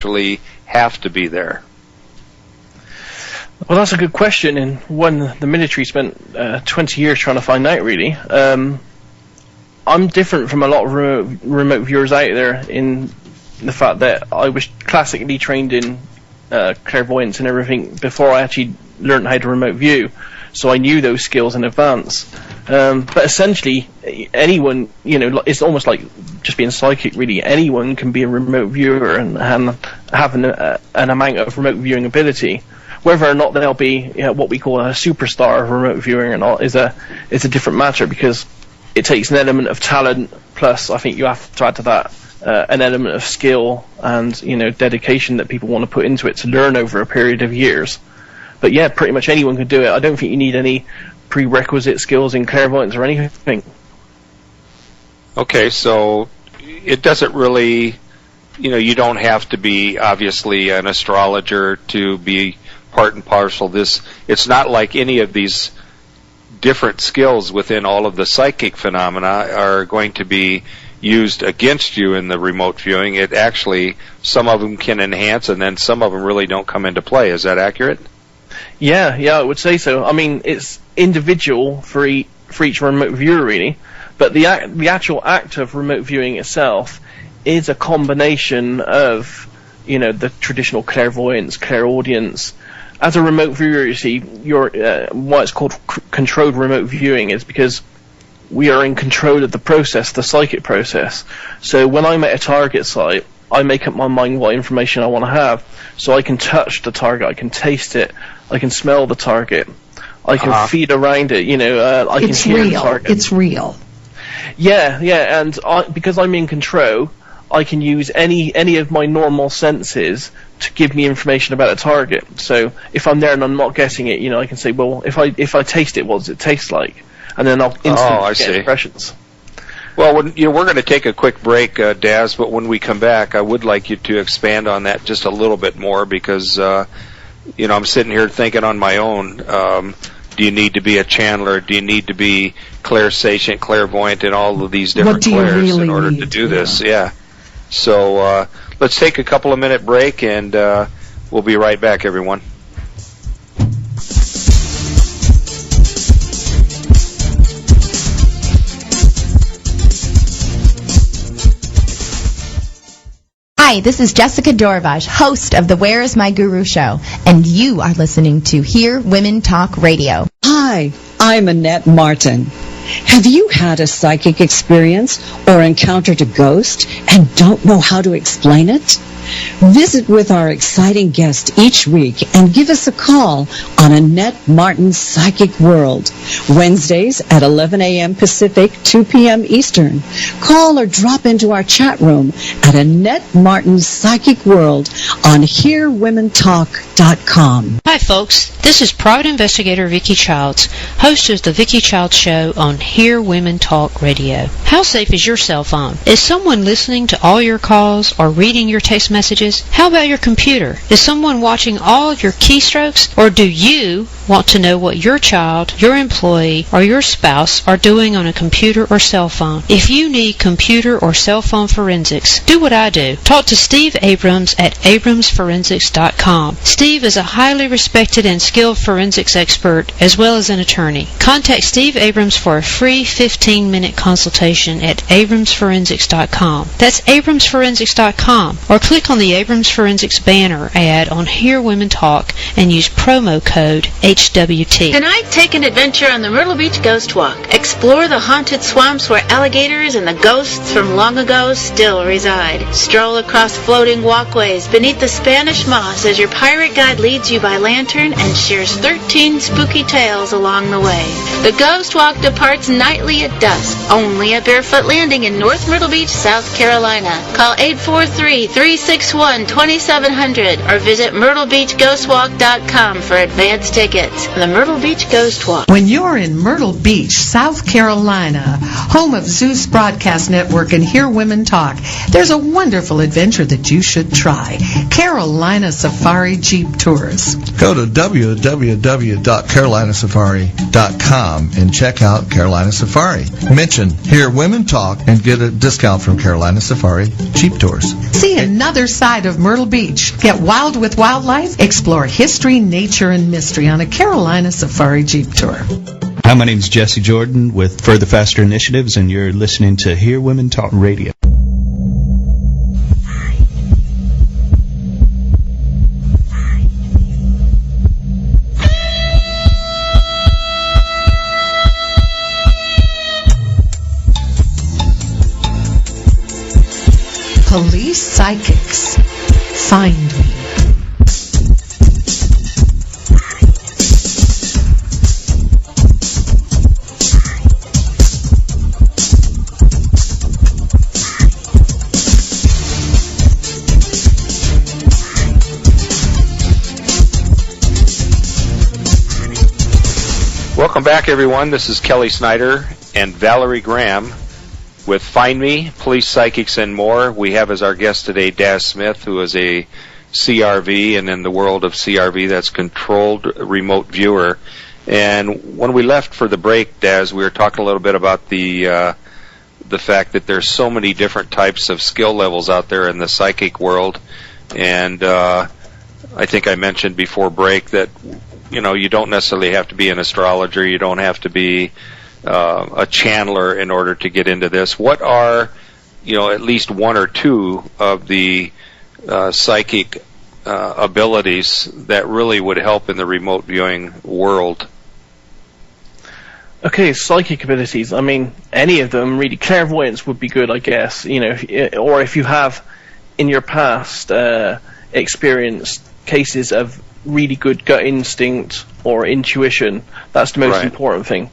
actually have to be there? Well, that's a good question, and one the military spent 20 years trying to find out, really. I'm different from a lot of remote viewers out there in the fact that I was classically trained in clairvoyance and everything before I actually learned how to remote view, so I knew those skills in advance. But essentially, anyone, it's almost like just being psychic, really. Anyone can be a remote viewer and have an amount of remote viewing ability. Whether or not they'll be what we call a superstar of remote viewing or not is a different matter, because it takes an element of talent, plus I think you have to add to that an element of skill and dedication that people want to put into it to learn over a period of years. But yeah, pretty much anyone can do it. I don't think you need any prerequisite skills in clairvoyance or anything. Okay, so it doesn't really, you don't have to be obviously an astrologer to be part and parcel this. It's not like any of these different skills within all of the psychic phenomena are going to be used against you in the remote viewing. It actually, some of them can enhance, and then some of them really don't come into play. Is that accurate? Yeah, I would say so. I mean, it's individual for each remote viewer, really, but the actual act of remote viewing itself is a combination of, the traditional clairvoyance, clairaudience. As a remote viewer, you see, why it's called controlled remote viewing is because we are in control of the process, the psychic process. So when I'm at a target site, I make up my mind what information I want to have. So I can touch the target, I can taste it, I can smell the target, I can feed around it, I can hear the target. It's real. Yeah, and because I'm in control, I can use any of my normal senses to give me information about a target. So if I'm there and I'm not guessing it, I can say, well, if I taste it, what does it taste like? And then I'll instantly get impressions. Well, we're going to take a quick break, Daz, but when we come back, I would like you to expand on that just a little bit more, because, I'm sitting here thinking on my own, do you need to be a channeler? Do you need to be clairsentient, clairvoyant, and all of these different clairs in order to do this? Yeah. So let's take a couple of minute break, and we'll be right back, everyone. Hi, this is Jessica Dorvaj, host of the Where Is My Guru show, and you are listening to Hear Women Talk Radio. Hi, I'm Annette Martin. Have you had a psychic experience or encountered a ghost and don't know how to explain it? Visit with our exciting guest each week and give us a call on Annette Martin's Psychic World, Wednesdays at 11 a.m. Pacific, 2 p.m. Eastern. Call or drop into our chat room at Annette Martin's Psychic World on HearWomenTalk.com. Hi, folks. This is private investigator Vicki Childs, host of the Vicki Childs Show on Hear Women Talk Radio. How safe is your cell phone? Is someone listening to all your calls or reading your text messages? How about your computer? Is someone watching all of your keystrokes? Or do you want to know what your child, your employee, or your spouse are doing on a computer or cell phone? If you need computer or cell phone forensics, do what I do. Talk to Steve Abrams at abramsforensics.com. Steve is a highly respected and skilled forensics expert as well as an attorney. Contact Steve Abrams for a free 15-minute consultation at abramsforensics.com. That's abramsforensics.com, or click on the Abrams Forensics banner ad on Hear Women Talk and use promo code HWT. Tonight, take an adventure on the Myrtle Beach Ghost Walk. Explore the haunted swamps where alligators and the ghosts from long ago still reside. Stroll across floating walkways beneath the Spanish moss as your pirate guide leads you by lantern and shares 13 spooky tales along the way. The Ghost Walk departs nightly at dusk, only at Barefoot Landing in North Myrtle Beach, South Carolina. Call 843-361-2700 or visit myrtlebeachghostwalk.com for advance tickets. The Myrtle Beach Ghost Walk. When you're in Myrtle Beach, South Carolina, home of Zeus Broadcast Network and Hear Women Talk, there's a wonderful adventure that you should try. Carolina Safari Jeep Tours. Go to www.carolinasafari.com and check out Carolina Safari. Mention Hear Women Talk and get a discount from Carolina Safari Jeep Tours. See another side of Myrtle Beach. Get wild with wildlife. Explore history, nature, and mystery on a Carolina Safari Jeep Tour. Hi, my name is Jesse Jordan with Further Faster Initiatives, and you're listening to Hear Women Talk Radio. Police Psychics. Findme. Welcome back, everyone. This is Kelly Snyder and Valerie Graham with Findme, Police Psychics, and More. We have as our guest today Daz Smith, who is a CRV, and in the world of CRV, that's Controlled Remote Viewer. And when we left for the break, Daz, we were talking a little bit about the fact that there's so many different types of skill levels out there in the psychic world. And I think I mentioned before break that, you know, you don't necessarily have to be an astrologer. You don't have to be a channeler in order to get into this. What are, you know, at least one or two of the psychic abilities that really would help in the remote viewing world? Okay, psychic abilities. I mean, any of them really. Clairvoyance would be good, I guess. You know, or if you have in your past experienced cases of really good gut instinct or intuition, that's the most important thing.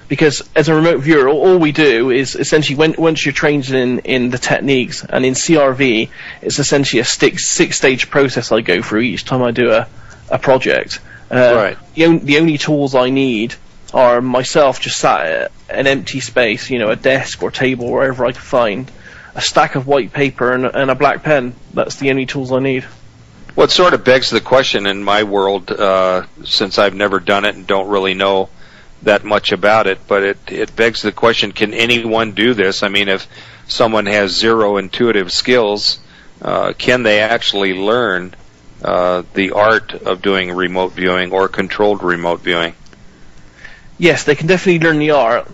Because as a remote viewer, all we do is essentially, once you're trained in the techniques, and in CRV, it's essentially a six-stage process I go through each time I do a project. The only tools I need are myself just sat at an empty space, you know, a desk or table, wherever I can find, a stack of white paper and a black pen. That's the only tools I need. Well, it sort of begs the question in my world, since I've never done it and don't really know that much about it, but it begs the question, can anyone do this? I mean, if someone has zero intuitive skills, can they actually learn the art of doing remote viewing or controlled remote viewing? Yes, they can definitely learn the art,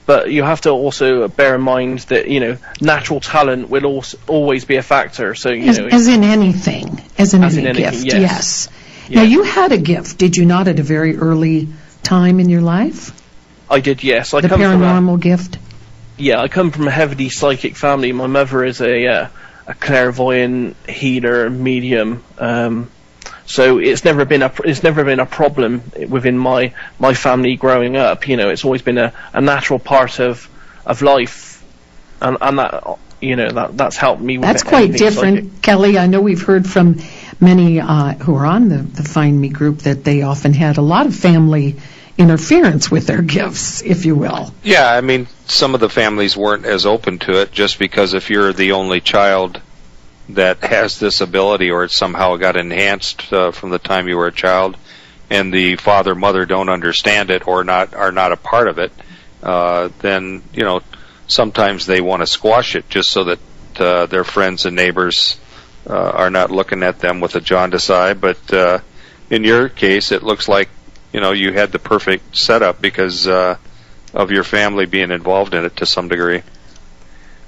but you have to also bear in mind that, you know, natural talent will always be a factor. So, you know, as in anything, as in any gift, yes. Now, you had a gift, did you not, at a very early time in your life? I did, yes. The paranormal gift? Yeah, I come from a heavily psychic family. My mother is a clairvoyant healer, medium. So it's never been a problem within my family growing up. You know, it's always been a natural part of life, and that, you know, that's helped me with. That's quite different, psychic. Kelly. I know we've heard from many who are on the Findme group that they often had a lot of family interference with their gifts, if you will. Yeah, I mean, some of the families weren't as open to it, just because if you're the only child that has this ability, or it somehow got enhanced from the time you were a child, and the father, mother don't understand it or are not a part of it, then, you know, sometimes they want to squash it just so that their friends and neighbors are not looking at them with a jaundiced eye. But in your case, it looks like, you know, you had the perfect setup because of your family being involved in it to some degree.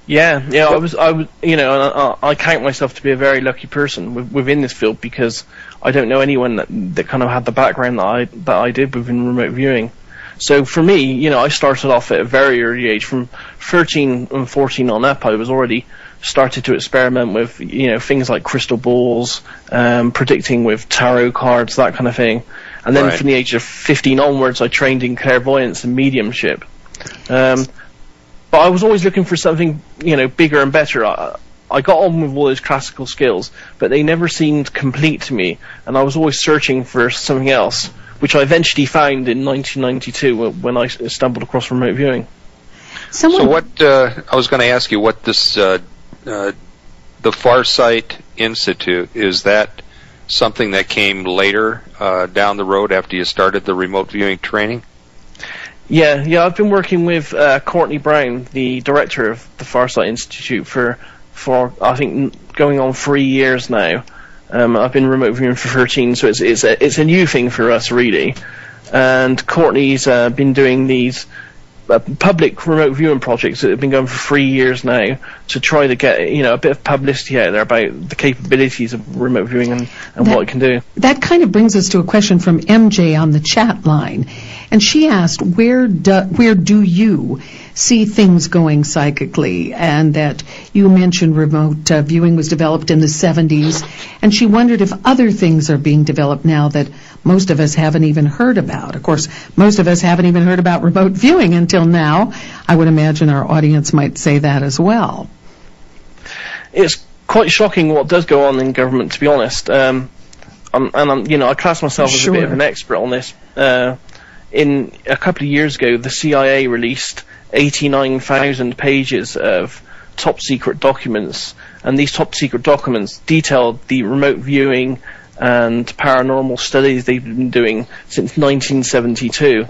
Yeah, I was, you know, I count myself to be a very lucky person within this field, because I don't know anyone that kind of had the background that I did within remote viewing. So for me, you know, I started off at a very early age. From 13 and 14 on up, I was already started to experiment with, you know, things like crystal balls, predicting with tarot cards, that kind of thing. And then from the age of 15 onwards, I trained in clairvoyance and mediumship. But I was always looking for something, you know, bigger and better. I got on with all those classical skills, but they never seemed complete to me, and I was always searching for something else, which I eventually found in 1992 when I stumbled across remote viewing. So what, I was going to ask you, what this, the Farsight Institute, is that something that came later down the road after you started the remote viewing training? Yeah, I've been working with Courtney Brown, the director of the Farsight Institute, for I think going on 3 years now. I've been remote viewing for 13, so it's a new thing for us, really. And Courtney's been doing these public remote viewing projects that have been going for 3 years now to try to get a bit of publicity out there about the capabilities of remote viewing and what it can do. That kind of brings us to a question from MJ on the chat line, and she asked, where do you see things going psychically? And that you mentioned remote viewing was developed in the 70s, and she wondered if other things are being developed now that most of us haven't even heard about. Of course, most of us haven't even heard about remote viewing until now. I would imagine our audience might say that as well. It's quite shocking what does go on in government, to be honest. I class myself as a bit of an expert on this. In a couple of years ago, the CIA released 89,000 pages of top secret documents, and these top secret documents detailed the remote viewing and paranormal studies they've been doing since 1972.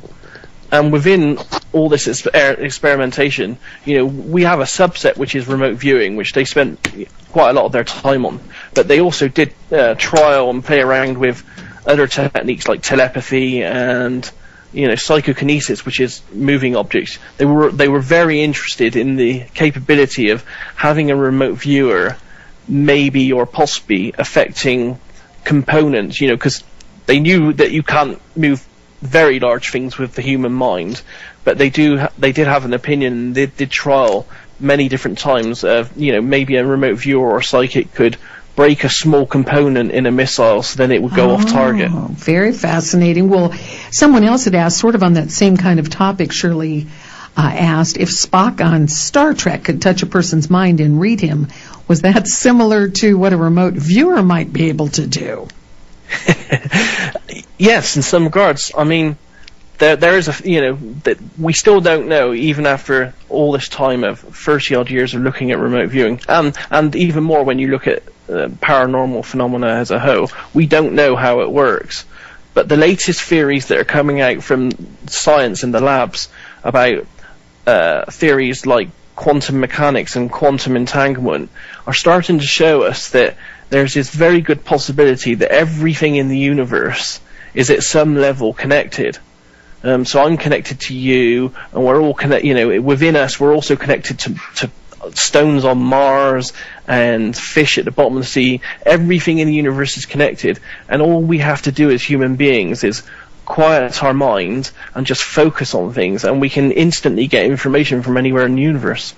And within all this experimentation, we have a subset which is remote viewing, which they spent quite a lot of their time on. But they also did trial and play around with other techniques like telepathy and psychokinesis, which is moving objects. They were very interested in the capability of having a remote viewer maybe or possibly affecting components, because they knew that you can't move very large things with the human mind, but they did have an opinion. They did trial many different times of maybe a remote viewer or psychic could break a small component in a missile, so then it would go off target. Very fascinating. Well, someone else had asked, sort of on that same kind of topic, Shirley asked if Spock on Star Trek could touch a person's mind and read him. Was that similar to what a remote viewer might be able to do? Yes, in some regards. I mean, there is that we still don't know, even after all this time of 30-odd years of looking at remote viewing, and even more when you look at paranormal phenomena as a whole, we don't know how it works. But the latest theories that are coming out from science in the labs about theories like quantum mechanics and quantum entanglement are starting to show us that there's this very good possibility that everything in the universe is at some level connected. So I'm connected to you, and we're all connected. Within us, we're also connected to stones on Mars and fish at the bottom of the sea. Everything in the universe is connected, and all we have to do as human beings is quiet our mind and just focus on things, and we can instantly get information from anywhere in the universe.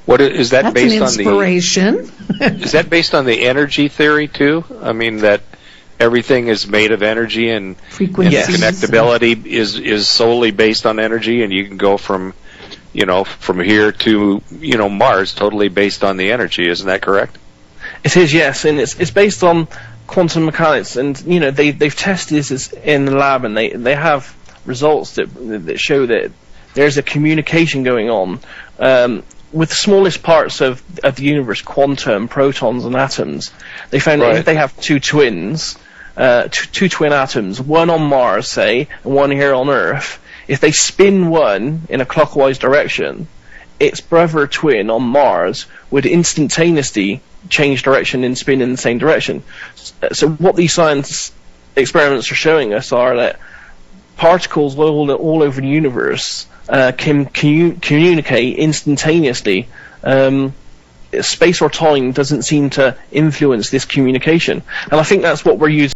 What is that? That's based an inspiration. On the? Is that based on the energy theory too? I mean, that everything is made of energy, and connectability is solely based on energy, and you can go from here to Mars totally based on the energy. Isn't that correct? It is, yes, and it's based on quantum mechanics, and they've tested this in the lab, and they have results that show that there's a communication going on with the smallest parts of the universe, quantum, protons, and atoms. They found that if they have two twins, two twin atoms, one on Mars, say, and one here on Earth, if they spin one in a clockwise direction, its brother twin on Mars would instantaneously change direction and spin in the same direction. So what these science experiments are showing us are that particles all over the universe can communicate instantaneously. Space or time doesn't seem to influence this communication, and I think that's what we're using